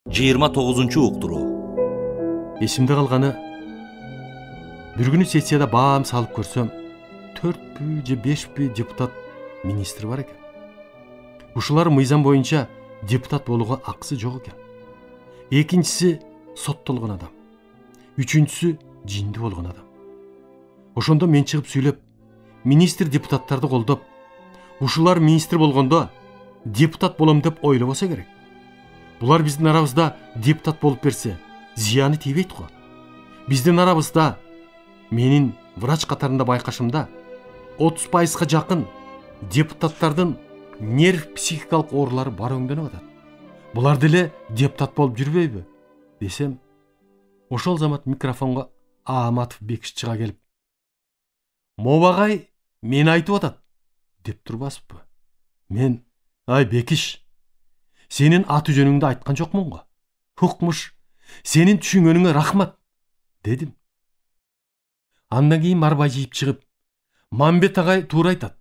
29 уктуруу. Эсимде калганы, бир күнү сессияда баам салып көрсөм, 4 же 5 депутат министр бар экен. Ушулар мыйзам боюнча депутат болууга акысы жок экен. Экинчиси соттолгон адам. Үчүнчүсү жинди болгон адам. Ошондо мен чыгып сүйлөп, министр депутаттарды колдоп, ушулар министр болгондо депутат болом деп ойлобосо керек. Булар биздин арабызда депутат болуп берсе, зыяны тийбейт го. Биздин арабызда, менин врач катарында байкашымда, 30%га жакын депутаттардын нерв психикалык оорулары бар өңдөнүп атат. Булар деле депутат болуп жүрбөйбү десем, ошол замат микрофонго Ааматов Бекиш чыга келип, "Мобагай мени айтып атат" деп турбаспы. Мен, "Ай Бекиш, сенин аты жөнүңдү айткан жокмун го. Укмуш, сенин түшүнгөнүңө рахмат" дедим. Андан кийин марбай жийип чыгып, "Мамбет агай туура айтат.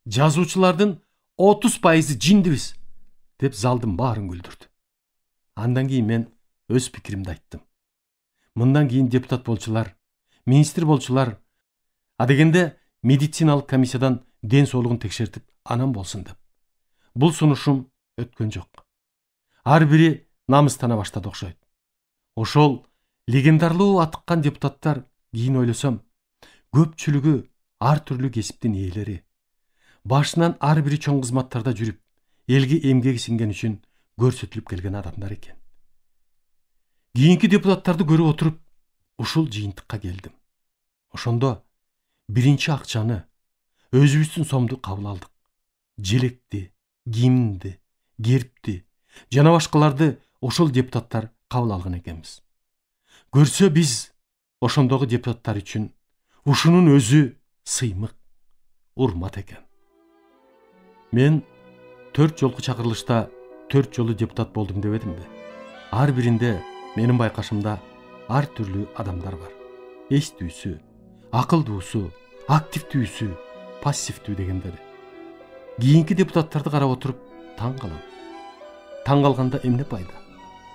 Жазуучулардын 30% жиндибиз" деп залдын баарын күлдүрдү. Андан кийин мен өз пикиримди айттым. Мындан кийин депутат болчулар, министр болчулар, адегенде медициналык комиссиядан ден соолугун текшертип анан болсун деп. Бул сунушум өткөн жок. Ар бири намыстана баштады окшойт. Ошол легендарлуу атыккан депутаттар кийин ойлосом, көпчүлүгү ар түрлүү кесиптин ээлери. Башынан ар бири чоң кызматтарда жүрүп, элге эмгеги сиңген үчүн көрсөтүлүп келген адамдар экен. Кийинки депутаттарды көрүп отуруп, ушул жыйынтыкка келдим. Ошондо биринчи акчаны, өзүбүздүн сомду кабыл алдык. Желекти, кийимди, гербти жана башкаларды ошол депутаттар кабыл алган экенбиз. Көрсө биз ошондогу депутаттар үчүн ушунун өзү сыймык, урмат экен. Мен 4 жолку чакырылышта 4 жолу депутат болдум дебедимби? Ар биринде менин байкашымда ар түрлүү адамдар бар. Эстүүсү, акылдуусу, активдүүсү, пассивдүү дегендери. Кийинки депутаттарды карап отуруп таң калам. Таң калганда эмне пайда?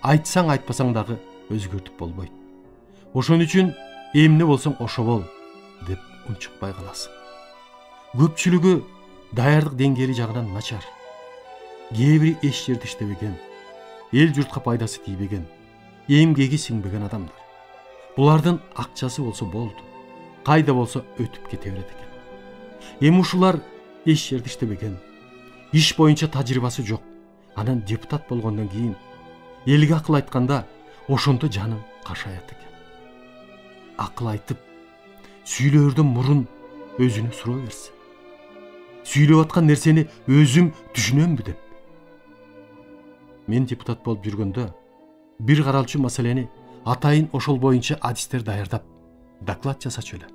Айтсаң айтпасаң дагы өзгөртүп болбойт. Ошон үчүн эмне болсоң ошо бол деп унчукпай каласың. Көпчүлүгү даярдык деңгээли жагынан начар. Кээ бири эч жерде иштебеген, эл журтка пайдасы тийбеген, эмгеги сиңбеген адамдар. Булардын акчасы болсо болду, кайда болсо өтүп кете берет экен. Эми ушулар эч жерде иштебеген, иш боюнча тажрыйбасы жок. Анан депутат болгондон кийин элге акыл айтканда ошондо жаным кашаят экен. Акыл айтып, сүйлөөрдөн мурун өзүнө суроо берсе. Сүйлөп аткан нерсени өзүм түшүнөмбү деп. Мен депутат болуп жүргөндө бир каралчу маселени атайын ошол боюнча адистер даярдап, доклад жасачу эле.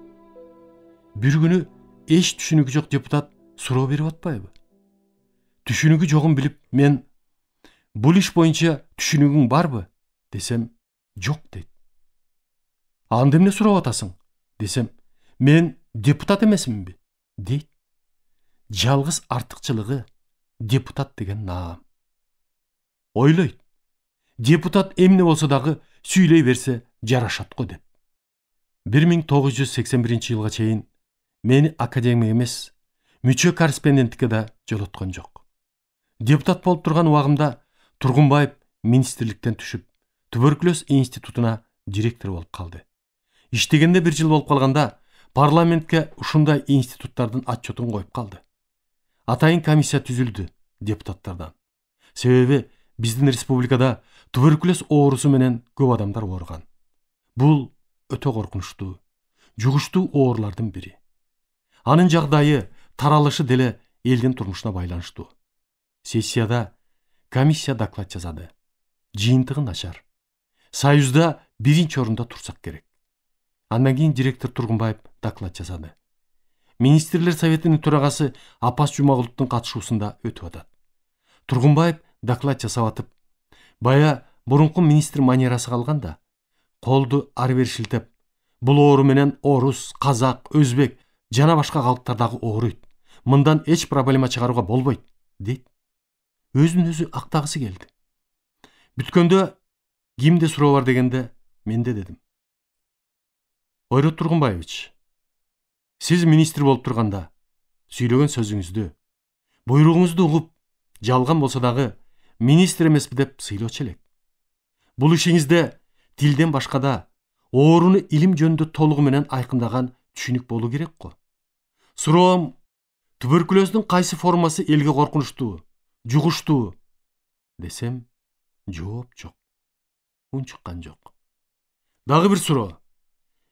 Бир күнү эч түшүнүгү жок депутат суроо берип атпайбы? Түшүнүгү жогун билип, мен "Бул иш боюнча түшүнүгүң барбы?" десем, "Жок" дейт. "Анда эмне сурап атасың?" десем, "Мен депутат эмесминби?" дейт. Жалгыз артыкчылыгы депутат деген наам. Ойлойт. Депутат эмне болсо дагы сүйлөй берсе жарашат го деп. 1981-жылга чейин мени академик эмес, мүчө корреспонденттикке да жолоткон жок. Депутат болуп турган убагымда Тургунбаев министрликтен түшүп, туберкулез институтуна директор болуп калды. Иштегенде 1 жыл болуп калганда парламентке ушундай институттардын отчетун коюп калды. Атайын комиссия түзүлдү депутаттардан. Себеби биздин республикада туберкулез оорусу менен көп адамдар ооруган. Бул өтө коркунучтуу, жугуштуу оорулардын бири. Анын жагдайы, таралышы деле элдин турмушуна байланыштуу. Сессияда комиссия доклад жазады. Жыйынтыгы начар. Союзда 1-чи орунда турсак керек. Андан кийин директор Тургунбаев доклад жазады. Министрлер советинин төрагасы Апас Жумагуловдун катышуусунда өтүп атат. Тургунбаев доклад жасап атып, бая мурунку министр манерасы калганда, колду ары бери шилтеп, "Бул оору менен орус, казак, өзбек жана башка калктар дагы ооруйт. Мындан эч проблема чыгарууга болбойт" дейт. Өзүн өзү актагысы келди. Бүткөндө Кимде суроо бар дегенде, менде дедим. Ойрат Тургунбаевич, сиз министр болуп турганда сүйлөгөн сөзүңүздү, буйругуңузду угуп, жалган болсо дагы министр эмеспи деп сыйлоочу элек. Бул ишиңизде тилден башка да ооруну илим жөнүндө толугу менен айкындаган түшүнүк болуу керек го. Суроом, туберкулездин кайсы формасы элге коркунучтуу, жугуштуу десем, жооп жок. Үн чыккан жок. Дагы бир суроо.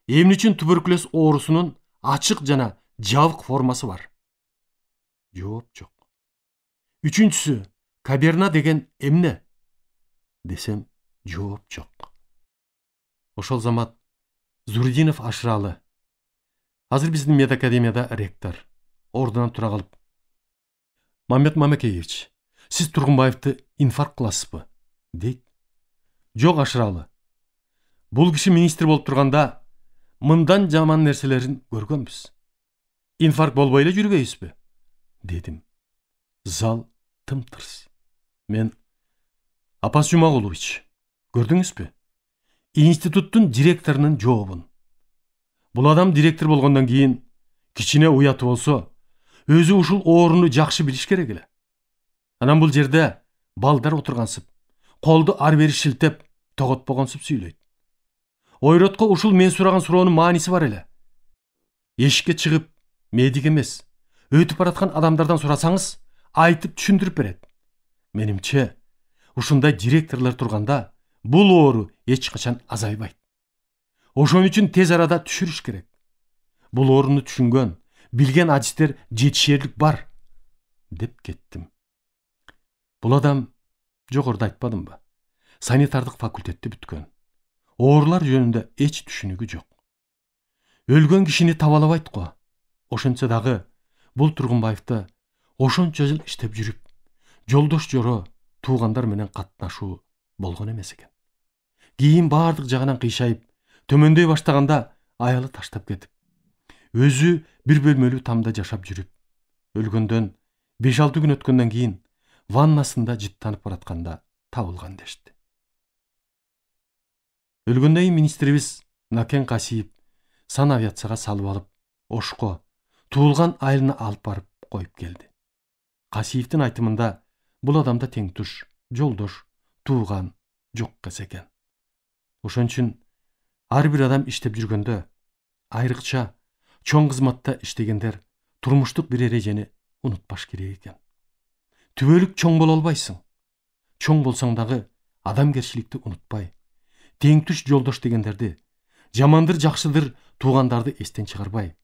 Эмне үчүн туберкулез оорусунун ачык жана жабык формасы бар? Жооп жок. Үчүнчүсү, каберна деген эмне? Десем, жооп жок. Ошол замат Зурдинов Ашыралы, азыр биздин медакадемияда ректор, ордунан тура калып: Мамет Мамекеевич, сиз Тургунбаевди инфаркт кыласызбы? Дейт. Жок Ашыралы. Бул киши министр болуп турганда мындан жаман нерселерин көргөнбүз. Инфаркт болбой эле жүрбөйбүзбү? Дедим. Зал тым-тырс. Мен: Апас Жумагулович, көрдүңүзбү? Институттун директорунун жообун. Бул адам директор болгондон кийин кичине уяты болсо, өзү ушул ооруну жакшы билиш керек эле. Анан бул жерде балдар отургансып, колду ар бери шилтеп, тоготпогонсуп сүйлөйт. Ойротко ушул мен сураган суроонун мааниси бар эле. Эшикке чыгып, медик эмес, өтүп бараткан адамдардан сурасаңыз, айтып түшүндүрүп берет. Менимче, ушундай директорлор турганда бул оору эч качан азайбайт. Ошон үчүн тез арада түшүрүш керек. Бул ооруну түшүнгөн, билген адистер жетишерлик бар, деп кеттим. Бул адам, жогоруда айтпадымбы, санитардык факультетти бүткөн. Оорулар жөнүндө эч түшүнүгү жок. Өлгөн кишини табалабайт го. Ошентсе дагы бул Тургунбаевди ошончо жыл иштеп жүрүп, жолдош жоро, туугандар менен катнашуу болгон эмес экен. Кийин баардык жагынан кыйшайып, төмөндөй баштаганда аялы таштап кетип, өзү бир бөлмөлүү тамда жашап жүрүп, өлгөндөн 5-6 күн өткөндөн кийин ваннасында жыттанып баратканда табылган дешти. Өлгөндөн кийин министрибиз Накен Касиев санавиацияга салып алып, Ошко туулган айылына алып барып коюп келди. Касиевдин айтымында бул адамда тең туш, жолдош, тууган жок кез экен. Ошон үчүн ар бир адам иштеп жүргөндө, айрыкча чоң кызматта иштегендер турмуштук бир эрежени унутпаш керек экен. Түбөлүк чоң боло албайсың. Чоң болсоң дагы адамгерчиликти унутпай, тең туш жолдош дегендерди, жамандыр жакшыдыр туугандарды эстен чыгарбай,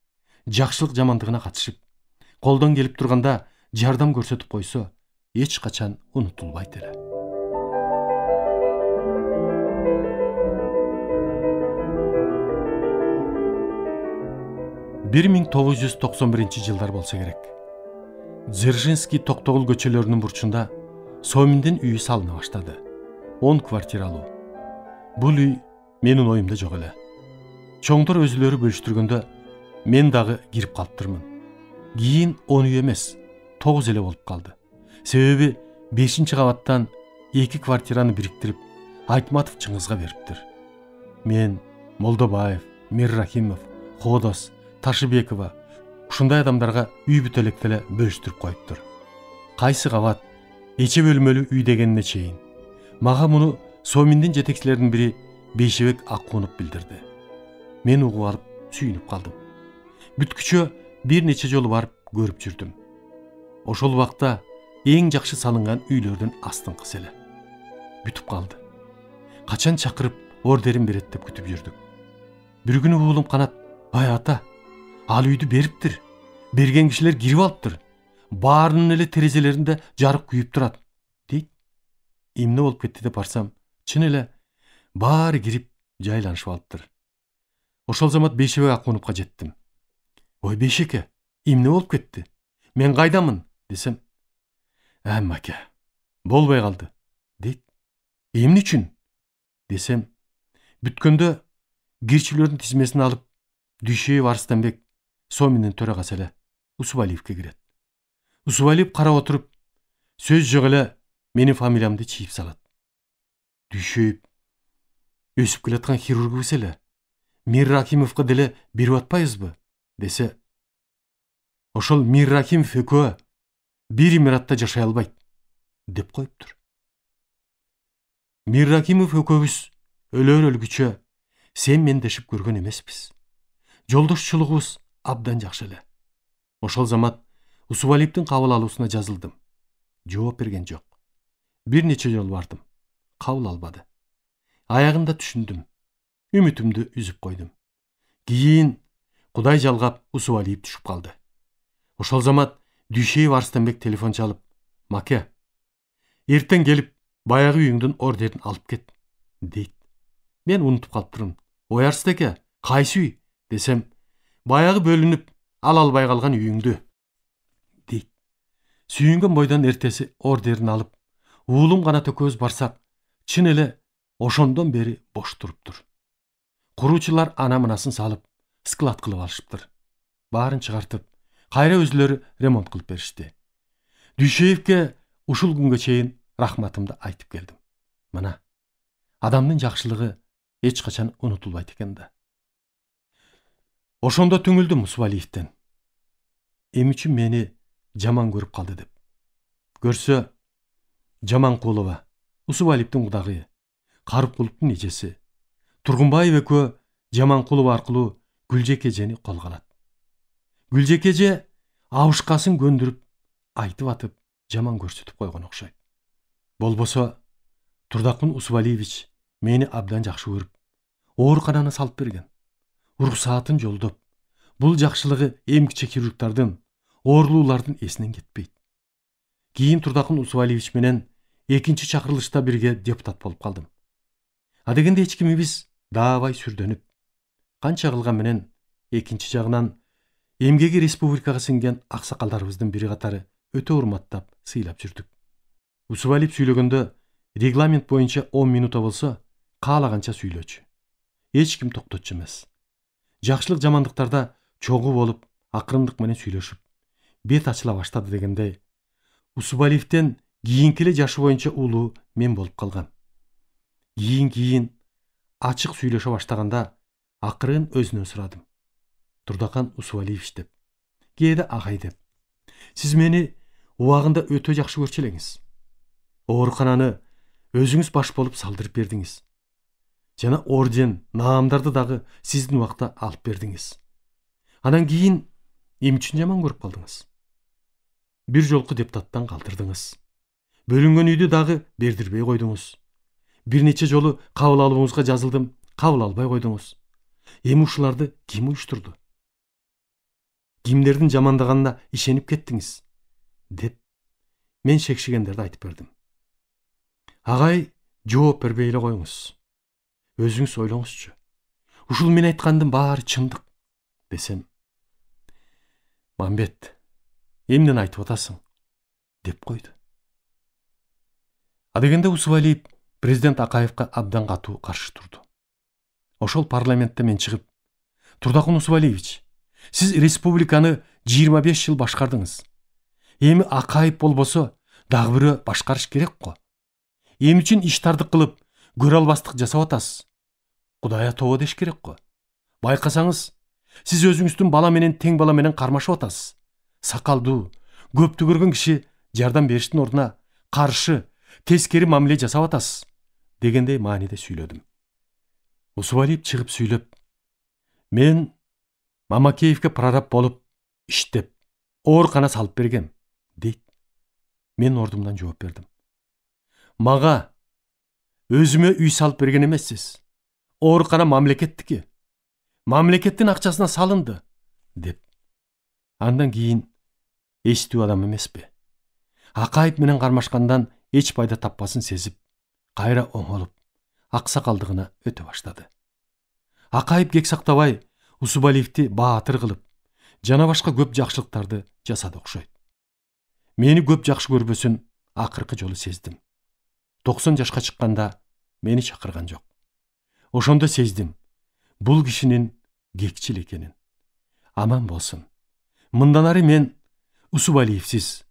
жакшылык жамандыгына катышып, колдон келип турганда жардам көрсөтүп койсо, эч качан унутулбайт эле. Бир 1991 жылдар болсо керек. Дзержинский Токтогул көчөлөрүнүн бурчунда Соминдин үйү салына баштады. 10 квартиралуу. Бул үй менин оюмда жок эле. Чоңдор өзүлөрү бөлүштүргөндө мен дагы кирип калыптырмын. Кийин 10 үй эмес, 9 эле болуп калды. Себеби 5-кабаттан 2 квартираны бириктирип, Айтматов Чыңгызга бериптир. Мен, Молдобаев, Миррахимов, Ходос, Ташыбекова ушундай адамдарга үй бүтөлекте эле бөлүштүрүп коюптур. Кайсы кабат, эче бөлмөлүү үй дегенине чейин. Мага муну Соминдин жетекчилеринин бири Бейшебек Акунов билдирди. Мен угуп алып сүйүнүп калдым. Бүткүчө бир нече жолу барып көрүп жүрдүм. Ошол убакта эң жакшы салынган үйлөрдүн астыңкысы эле. Бүтүп калды. Качан чакырып ордерин берет деп күтүп жүрдүк. Бир күнү уулум Канат: "Ай ата, ал үйдү бериптир. Берген кишилер кирип алыптыр. Баарынын эле терезелеринде жарык күйүп турат", дейт. Эмне болуп кетти деп барсам, чын эле баары кирип жайланышып алыптыр. Ошол замат Бейшебек Акуновго жеттим. "Ой Бейшеке, эмне болуп кетти? Мен кайдамын?" десем, "Аке, болбой калды", дейт. "Эмне үчүн?" десем, бүткөндө кирчилердин тизмесин алып, Дүйшөев Арыстанбек Соминдин төрагасы эле Усубалиевке кирет. Усубалиев карап отуруп, сөз жок эле менин фамилиямды чийип салат. Дүйшөев өсүп келаткан хирургубуз эле. Мир Рахимовго деле берип атпайбызбы? Десе, ошол Мир Рахимов экөө бир имаратта жашай албайт, деп коюптур. Мир Рахимов экөөбүз өлөр өлгүчө сен мен дешип көргөн эмеспиз. Жолдошчулугубуз абдан жакшы эле. Ошол замат Усубалиевдин кабыл алуусуна жазылдым. Жооп берген жок. Бир нече жолу бардым. Кабыл албады. Аягында түшүндүм. Үмүтүмдү үзүп койдум. Кийин Кудай жалгап Усубалиев түшүп калды. Ошол замат Дүйшеев Арыстанбек телефон чалып, «Маке, эртең келип, баягы үйүңдүн ордерин алып кет», дейт. Мен унутуп калыптырмын. «Ой Арыстеке, кайсы үй?» десем, «Баягы бөлүнүп, ала албай калган үйүңдү», дейт. Сүйүнгөн бойдон эртеси ордерин алып, уулум Канат экөөбүз барсак, чын эле ошондон бери бош туруптур. Куруучулар ана-мынасын салып, склад кылып алышыптыр. Баарын чыгартып, кайра өзүлөрү ремонт кылып беришти. Дүйшеевке ушул күнгө чейин рахматымды айтып келдим. Мына, адамдын жакшылыгы эч качан унутулбайт экен да. Ошондо түңүлдүм Усубалиевден. Эми үчүн мени жаман көрүп калды деп. Көрсө, Жаманкулова, Усубалиевдин кудагыйы, Карыкуловдун эжеси, Тургунбаев экөө Жаманкулова аркылуу Гүлжек эжени колго алат. Гүлжек эже абышкасын көндүрүп, айтып атып, жаман көрсөтүп койгон окшойт. Болбосо, Турдакун Усубалиевич мени абдан жакшы көрүп, оорукананы салып берген. Уруксаатын жолдоп, бул жакшылыгы эмгиче хирургдардын, оорулуулардын эсинен кетпейт. Кийин Турдакун Усубалиевич менен экинчи чакырылышта бирге депутат болуп калдым. Адегенде эч кимибиз даабай сүрдөнүп, канча кылган менен экинчи жагынан эмгеги республикага сиңген аксакалдарыбыздын бири катары өтө урматтап, сыйлап жүрдүк. Усубалиев сүйлөгөндө регламент боюнча 10 минута болсо, каалаганча сүйлөчү. Эч ким токтотчу эмес. Жакшылык жамандыктарда чогуу болуп, акырындык менен сүйлөшүп, бет ачыла баштады дегендей, Усубалиевден кийинки эле жашы боюнча улуу мен болуп калгам. Кийин ачык сүйлөшө баштаганда акырын өзүнөн сурадым. Турдакан Усубалиевич деп, кээде агай деп. Сиз мени убагында өтө жакшы көрчү элеңиз. Оорукананы өзүңүз баш болуп салдырып бердиңиз. Жана орден, наамдарды дагы сиздин убакта алып бердиңиз. Анан кийин эмне үчүн жаман көрүп калдыңыз? Бир жолку депутаттан калтырдыңыз. Бөлүнгөн үйдү дагы бердирбей койдуңуз. Бир нече жолу кабыл алууңузга жазылдым, кабыл албай койдуңуз. Эми ушуларды ким уюштурду? Кимдердин жамандаганына ишенип кеттиңиз? Деп мен шекшигендерди айтып бердим. Агай, жооп бербей эле коюңуз. Өзүңүз ойлоңузчу. Ушул мен айткандын баары чындык, десем. Мамбет, эмнени айтып атасың? Деп койду. Адегенде Усубалиев президент Акаевка абдан катуу каршы турду. Ошол парламентте мен чыгып, Турдакун Усубалиевич, сиз республиканы 25 жыл башкардыңыз. Эми Акаев болбосо, дагы бирөө башкарыш керек го. Эми үчүн иштарды кылып, көрө албастык жасап атасыз. Кудайга тобо деш керек го. Байкасаңыз, сиз өзүңүздүн бала менен тең бала менен кармашып атасыз. Сакалдуу, көптү көргөн киши жардам бериштин ордуна каршы, тескери мамиле жасап атасыз, дегендей мааниде сүйлөдүм. Усубалиев чыгып сүйлөп, мен Мамакеевке прораб болуп, иштеп, оорукана салып бергем, дейт. Мен ордумдан жооп бердим. Мага өзүмө үй салып берген эмессиз. Оорукана мамлекеттики. Мамлекеттин акчасына салынды, деп. Андан кийин эстүү адам эмеспи. Акаев менен кармашкандан эч пайда таппасын сезип, кайра оңолуп, аксакалдыгына өтө баштады. Акаев кек сактабай, Усубалиевди баатыр кылып, жана башка көп жакшылыктарды жасады окшойт. Мени көп жакшы көрбөсүн акыркы жолу сездим. 90 жашка чыкканда мени чакырган жок. Ошондо сездим, бул кишинин кекчил экенин. Аман болсун. Мындан ары мен Усубалиевсиз,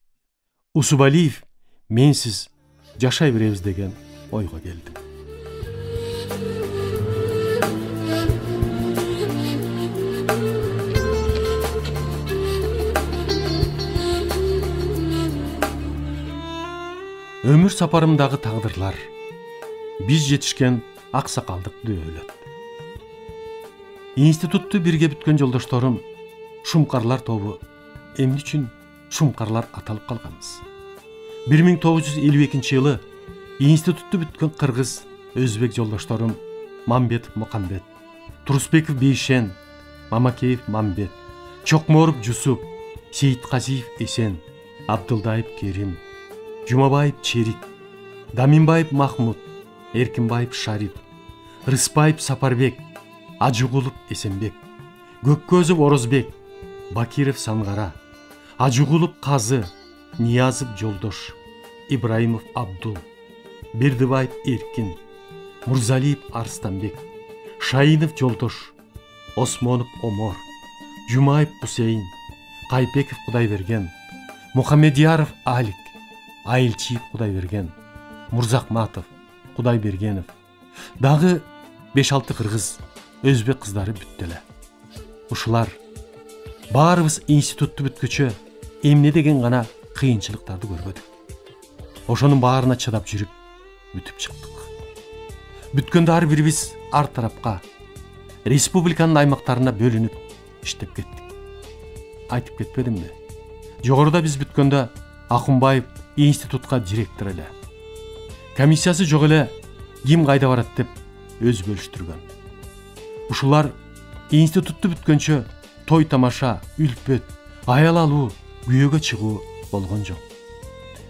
Усубалиев менсиз жашай беребиз деген ойго келдим. Ömür сапарымдағы тағдырлар, біз жетішкен ақсақалдық дөөлөт. Институтты бирге бүткөн жолдошторум, шумкарлар тобу, эмне үчүн шумкарлар аталып калганбыз. 1952 жылы институтты бүткөн кыргыз, өзбек жолдошторум Мамбетов Мукамбет, Турусбеков Бейшен, Мамакеев Мамбет, Чокморов Жусуп, Сейитказиев Эсен, Абдылдаев Керим, Жумабаев Черик, Даминбаев Махмуд, Эркинбаев Шариф, Рыспаев Сапарбек, Ажыгулов Эсенбек, Көккөзов Орозбек, Бакиров Сангара, Ажыгулов Казы, Ниязов Жолдош, Ибраимов Абдул, Бердыбаев Эркин, Мурзалиев Арстанбек, Шаинов Жолдош, Осмонов Омор, Жумаев Хусейн, Кайпеков Кудайберген, Мухамедияров Алик, Айылчиев Кудайберген, Мурзахматов, Кудайбергенов, дагы 5-6 кыргыз, өзбек кыздары бүттеле. Ушулар баарыбыз институтту бүткөчө эмне деген гана кыйынчылыктарды көрбөдүк. Ошонун баарына чыдап жүрүп бүтүп чыктык. Бүткөндө ар бирибиз ар тарапка, республиканын аймактарына бөлүнүп иштеп кеттик. Айтып кетпедимби? Жогоруда биз бүткөндө Акунбаев институтка директор эле. Комиссиясы жок эле, ким кайда барат деп өз бөлүштүргөн. Ушулар институтту бүткөнчө той тамаша, үлпөт, аял алуу, күйөөгө чыгуу болгон жок.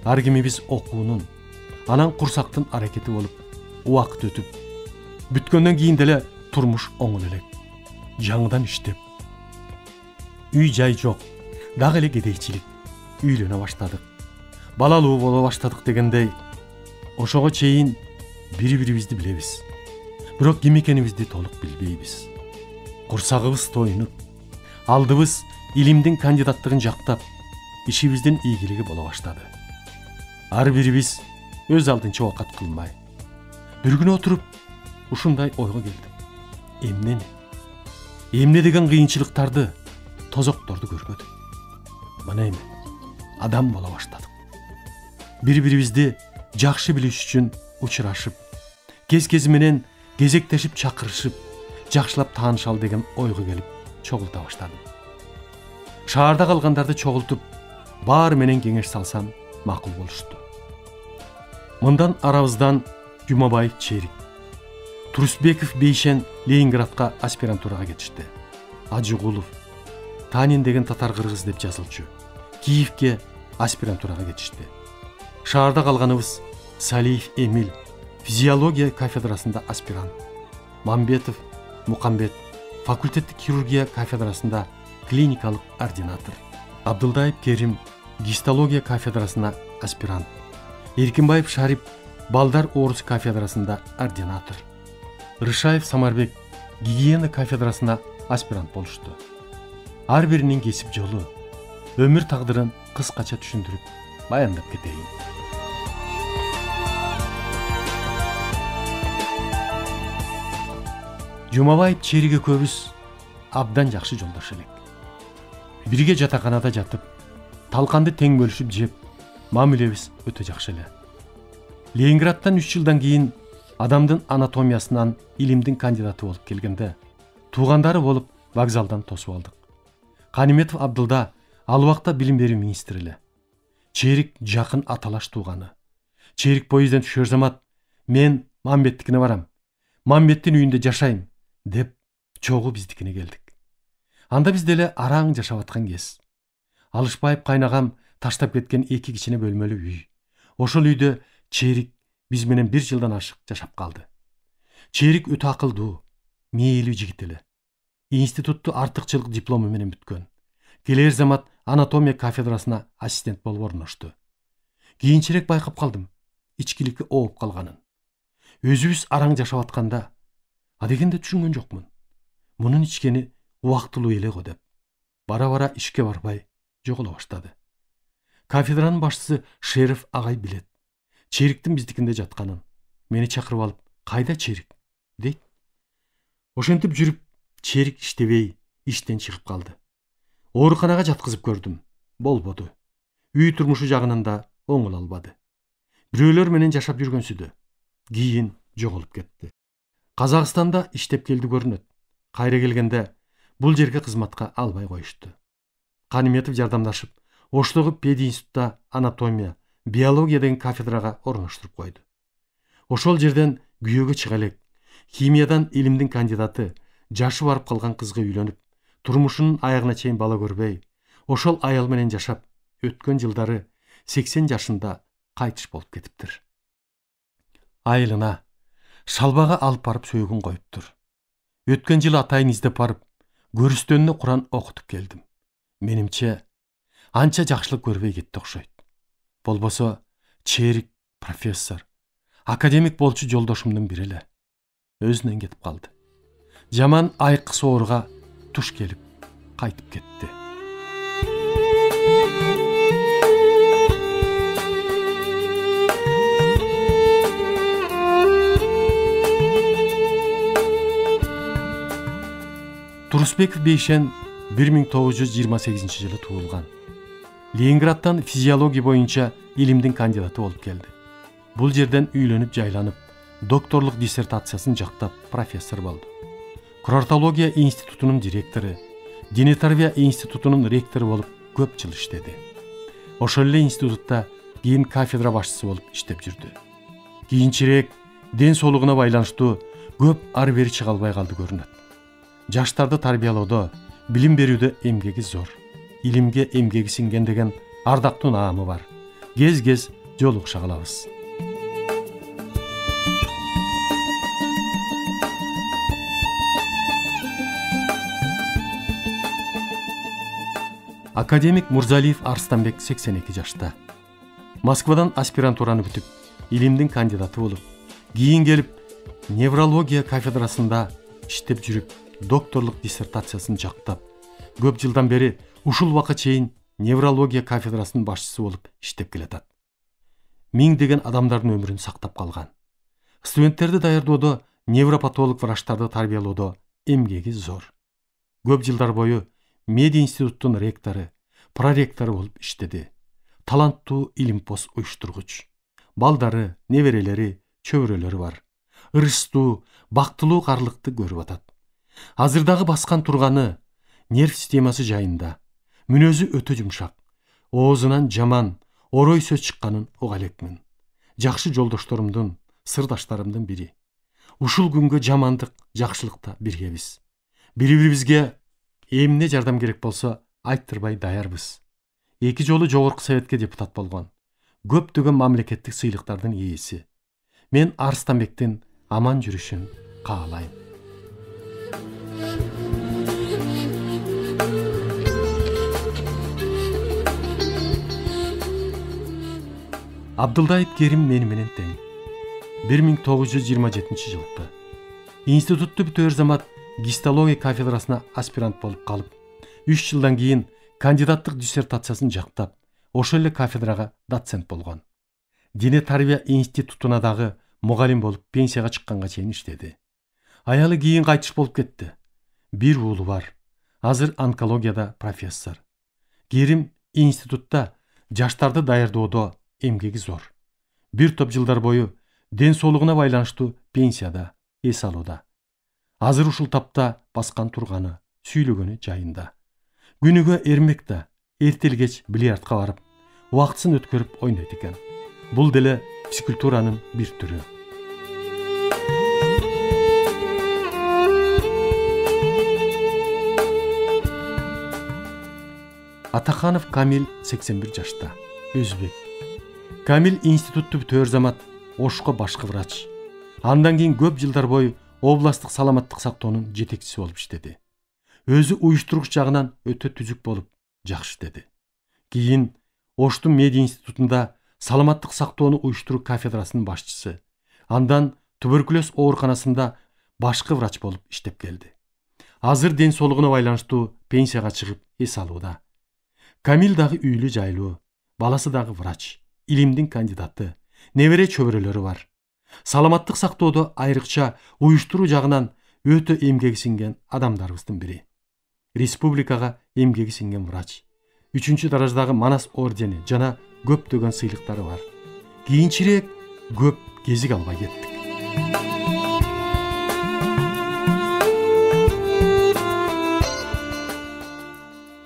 Ар кимибиз окуунун, анан курсактын аракети болуп, убакыт өтүп, бүткөндөн кийин деле турмуш оңол элек. Жаңыдан иштеп. Үй жай жок, дагы эле кедейчилик. Үйлөнө баштадык. Балалуу боло баштадык дегендей, ошого чейин бири-бирибизди билебиз. Бирок ким экенибизди толук билбейбиз. Курсагыбыз тоюнуп, алдыбыз илимдин кандидаттыгын жактап, ишибиздин ийгилиги боло баштады. Ар бирибиз өз алдынча оокат кылмай. Бир күнү отуруп, ушундай ойго келдим. Эмне деген кыйынчылыктарды, тозокторду көргөдүк. Мына эми адам боло баштадык. Бири-бирибизди жакшы билиш үчүн учурашып, кез-кези менен кезектешип чакырышып, жакшылап таанышалы деген ойго келип чогулта баштадым. Шаарда калгандарды чогултуп, баары менен кеңеш салсам макул болушту. Мындан арабыздан Жумабаев Черик, Турусбеков Бейшен Ленинградка аспирантурага кетишти. Ажыгулов, Танин деген татар-кыргыз деп жазылчу, Киевке аспирантурага кетишти. Шаарда калганыбыз Салиев Эмил, физиология кафедрасында аспирант. Мамбетов Мукамбет, факультеттик хирургия кафедрасында клиникалык ординатор. Абдылдаев Керим, гистология кафедрасына аспирант. Эркинбаев Шариф, балдар орус кафедрасында ординатор. Рышаев Самарбек, гигиена кафедрасына аспирант болушту. Ар биринин кесип жолу, өмүр тагдырын кыскача түшүндүрүп баяндап кетейин. Жумабаев Чериге көбүз абдан жакшы жолдош элек. Бирге жатаканада жатып, талканды тең бөлүшүп жеп, мамилебиз өтө жакшы эле. Ленинградтан 3 жылдан кийин адамдын анатомиясынан илимдин кандидаты болуп келгенде, туугандары болуп вокзалдан тосуп алдык. Каниметов Абдылда ал убакта билим берүү министри эле. Черик жакын аталаш тууганы. Черик поезден түшөр замат, мен Мамбеттикине барам, Мамбеттин үйүндө жашайм деп чогуу биздикине келдик. Анда биз деле араң жашап аткан кез. Алышбаев кайнагам таштап кеткен 2 кичине бөлмөлүү үй. Ошол үйдө Черик биз менен 1 жылдан ашык жашап калды. Черик өтө акылдуу, мээйлүү жигит эле. Институтту артыкчылык диплому менен бүткөн. Келер замат анатомия кафедрасына ассистент болуп орношту. Кийинчерээк байкап калдым, ичкиликке ооп калганын. Өзүбүз араң жашап атканда, адегенде түшүнгөн жокмун. Мунун ичкени убактылуу эле го деп. Бара-бара ишке барбай жоголо баштады. Кафедранын башчысы Шериф агай билет. Чериктин биздикинде жатканын. Мени чакырып алып, "Кайда Черик?" дейт. Ошентип жүрүп, Черик иштебей, иштен чыгып калды. Ооруканага жаткызып көрдүм. Болбоду. Үй турмушу жагынан да оңоло албады. бирөөлөр менен жашап жүргөнсүдө. Кийин жоголуп кетти. Казакстанда иштеп келди көрүнөт. Кайра келгенде бул жерге кызматка албай коюшту. Каниметов жардамдашып, Оштогу пединститутта анатомия, биология деген кафедрага орноштуруп койду. Ошол жерден күйөөгө чыга элек, химиядан илимдин кандидаты, жашы барып калган кызга үйлөнүп, турмушунун аягына чейин бала көрбөй, ошол аял менен жашап, өткөн жылдары 80 жашында кайтыш болуп кетиптир. Айылына шалбага алып барып сөөгүн коюптур. Өткөн жылы атайын издеп барып, көрүстөнүнө Куран окутуп келдим. Менимче, анча жакшылык көрбөй кетти окшойт. Болбосо, черик, профессор, академик болчу жолдошумдун бири эле. Өзүнөн кетип калды. Жаман айкы сооруга туш келип, кайтып кетти. Турусбеков Бейшен 1928 жылы туулган. Ленинградтан физиология боюнча илимдин кандидаты болуп келди. Бул жерден үйлөнүп жайланып, докторлук диссертациясын жактап профессор болду. Курортология институтунун директору, дене тарбия институтунун ректору болуп көп жыл иштеди. Ошол эле институтта кийин кафедра башчысы болуп иштеп жүрдү. Кийинчерээк ден соолугуна байланыштуу көп ары бери чыга албай калды көрүнөт. Жаштарды тарбиялоодо, билим берүүдө эмгеги зор. Илимге эмгеги сиңген деген ардактуу наамы бар. Кез-кез жолугуша калабыз. Академик Мурзалиев Арстанбек 82 жашта. Москвадан аспирантураны бүтүп, илимдин кандидаты болуп, кийин келип неврология кафедрасында иштеп жүрүп, докторлук диссертациясын жактап, көп жылдан бери ушул убакка чейин неврология кафедрасынын башчысы болуп иштеп келатат. Миңдеген адамдардын өмүрүн сактап калган. Студенттерди даярдоодо, невропатолог врачтарды тарбиялоодо эмгеги зор. Көп жылдар бою мединституттун ректору, проректору болуп иштеди. Таланттуу илимпоз уюштургуч. Балдары, неберелери, чөбүрөлөрү бар. Ырыстуу, бактылуу карлыкты көрүп атат. Азырдагы баскан турганы нерв системасы жайында. Мүнөзү өтө жумшак. Оозунан жаман, орой сөз чыкканын уга элекмин. Жакшы жолдошторумдун, сырдаштарымдын бири. Ушул күнгө жамандык, жакшылыкта биргебиз. Бири-бирибизге эмне жардам керек болсо айттырбай даярбыз. 2 жолу жогорку советке депутат болгон. Көптөгөн мамлекеттик сыйлыктардын ээси. Мен Арстанбектин аман жүрүшүн каалайм. Абдылдаев Керим мени менен тең. 1927 жылы. Институтту бүтөөр замат гистология кафедрасына аспирант болуп калып, 3 жылдан кийин кандидаттык диссертациясын жактап, ошол эле кафедрага доцент болгон. Дене тарбия институтуна дагы мугалим болуп пенсияга чыкканга чейин иштеди. Аялы кийин кайтыш болуп кетти. Бир уулу бар. Азыр онкологияда профессор. Керим институтта жаштарды даярдоодо эмгеги зор. Бир топ жылдар бою ден соолугуна байланыштуу пенсияда, эс алууда. Азыр ушул тапта баскан турганы, сүйлөгөнү жайында. Күнүгө эрмек да, эртелгеч бильярдка барып, убактысын өткөрүп ойнойт экен. Бул деле физкультуранын бир түрү. Атаханов Камил 81 жашта, өзбек. Камил институтту бүтөөр замат Ошко башкы врач. Андан кийин көп жылдар бою областтык саламаттык сактоонун жетекчиси болуп иштеди. Өзү уюштургуч жагынан өтө түзүк болуп, жакшы иштеди. Кийин Оштун мединститутунда саламаттык сактоону уюштуруу кафедрасынын башчысы, андан туберкулез ооруканасында башкы врач болуп иштеп келди. Азыр ден соолугуна байланыштуу пенсияга чыгып эс алууда. Камил дагы үйлүү жайлуу, баласы дагы врач, илимдин кандидаты, небере чөбүрөлөрү бар. Саламаттык сактоодо айрыкча уюштуруу жагынан өтө эмгеги сиңген адамдарыбыздын бири. Республикага эмгеги сиңген врач. 3-дараждагы Манас ордени жана көптөгөн сыйлыктары бар. Кийинчерээк көп кезик албай кеттик.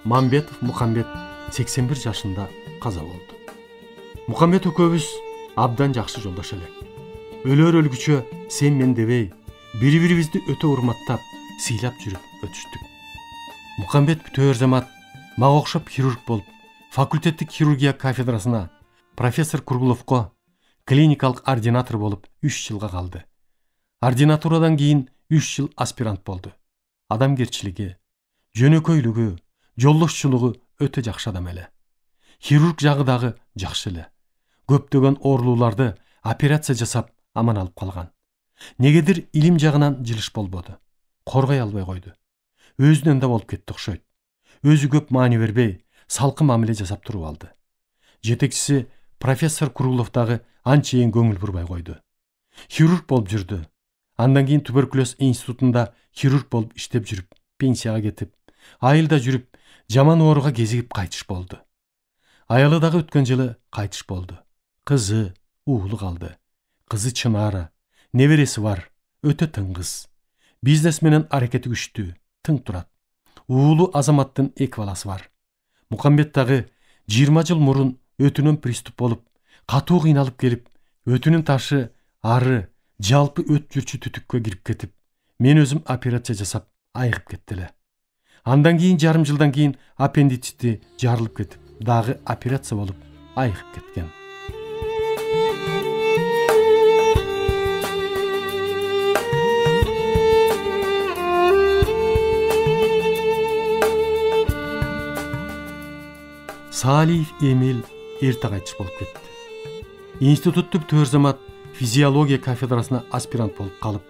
Мамбетов Мухамбет 81 жашында каза болду. Мухамбет экөөбүз абдан жакшы жолдош элек. Өлөр өлгүчө сен мен дебей, бири-бирибизди өтө урматтап, сыйлап жүрүп өтүштүк. Мухамбет бүтөөр замат мага окшоп хирург болуп, факультеттик хирургия кафедрасына профессор Кургуловко клиникалык ординатор болуп 3 жылга калды. Ординатурадан кийин 3 жыл аспирант болду. Адамгерчилиги, жөнөкөйлүгү, жолдошчулугу өтө жакшы адам эле. Хирург жагы дагы жакшы эле. Көптөгөн оорулууларды операция жасап аман алып калган. Негедир илим жагынан жылыш болбоду. Коргой албай койду. Өзүнөн да болуп кетти окшойт. Өзү көп маани бербей, салкын мамиле жасап туруп алды. Жетекчиси профессор Курулов дагы анчейин көңүл бурбай койду. Хирург болуп жүрдү. Андан кийин туберкулез институтунда хирург болуп иштеп жүрүп, пенсияга кетип, айылда жүрүп, жаман ооруга кезигип кайтыш болду. Аялы дагы өткөн жылы кайтыш болду. Кызы, уулу калды. Кызы Чынара, небереси бар, өтө тың кыз. Бизнес менен аракети күчтүү, тың турат. Уулу Азаматтын 2 баласы бар. Мухамбет дагы 20 жыл мурун өтүнөн приступ болуп, катуу кыйналып келип, өтүнүн ташы ары, жалпы өт жүрчү түтүккө кирип кетип, мен өзүм операция жасап айыгып кетти эле. Андан кийин жарым жылдан кийин аппендицити жарылып кетип, дагы операция болуп айыгып кеткен. Салиев Эмил эрте кайтыш болуп кетти. Институтту бүтөөр замат физиология кафедрасына аспирант болуп калып,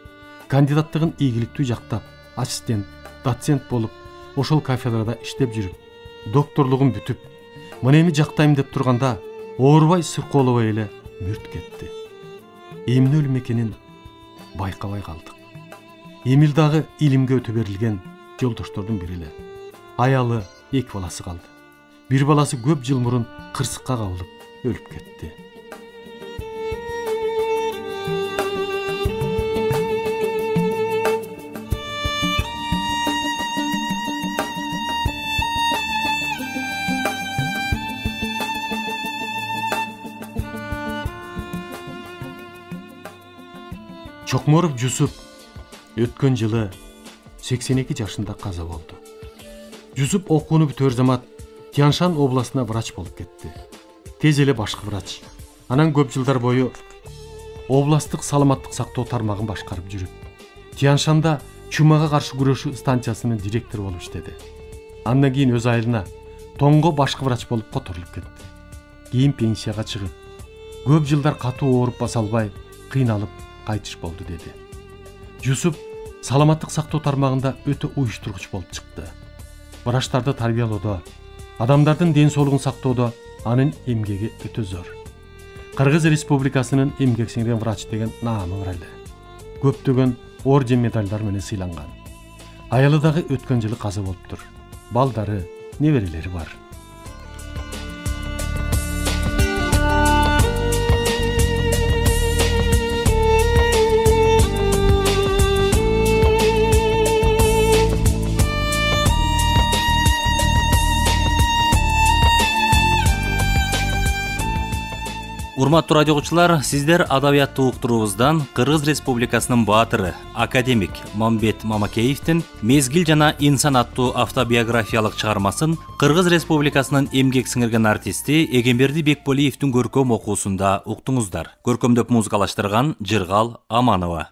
кандидаттыгын ийгиликтүү жактап, ассистент, доцент болуп, ошол кафедрада иштеп жүрүп, докторлугун бүтүп, мына эми жактайм деп турганда, оорубай сыркоолобой эле мүрт кетти. Эмне өлүм экенин байкабай калдык. Эмил дагы илимге өтө берилген жолдоштордун бири эле. Аялы, 2 баласы калды. Bir balası көп жыл мурун кырсыкка кабылып өлүп кетти. Чокморов Жусуп өткөн жылы 82 жашында каза болду. Жусуп окууну бүтөөр замат Тяншан областына врач болуп кетти. Тез эле башкы врач. Анан көп жылдар бою областтык саламаттык сактоо тармагын башкарып жүрүп, Тяншанда чумага каршы күрөшүү станциясынын директору болуп иштеди. Андан кийин өз айылына тоңго башкы врач болуп которулуп кетти. Кийин пенсияга чыгып, көп жылдар катуу ооруп баса албай, кыйналып кайтыш болду деди. Жусуп саламаттык сактоо тармагында өтө уюштургуч болуп чыкты. Врачтарды тарбиялоодо, адамдардын ден соолугун сактоодо анын эмгеги өтө зор. Кыргыз Республикасынын эмгек сиңирген врач деген наамы бар эле. Көптөгөн орден медальдар менен сыйланган. Аялы дагы өткөн жылы каза болуптур. Балдары, неберелери бар. Урматтуу радиогучулар, сиздер адабияттуу уктуруубуздан Кыргыз Республикасынын баатыры, академик Мамбет Мамакеевдин «Мезгил жана инсан» аттуу автобиографиялык чыгармасын Кыргыз Республикасынын эмгек сиңирген артисти Эгемберди Бекболиевдин көркөм окуусунда уктуңуздар. Көркөмдөп музыкалаштырган Жыргал Аманова.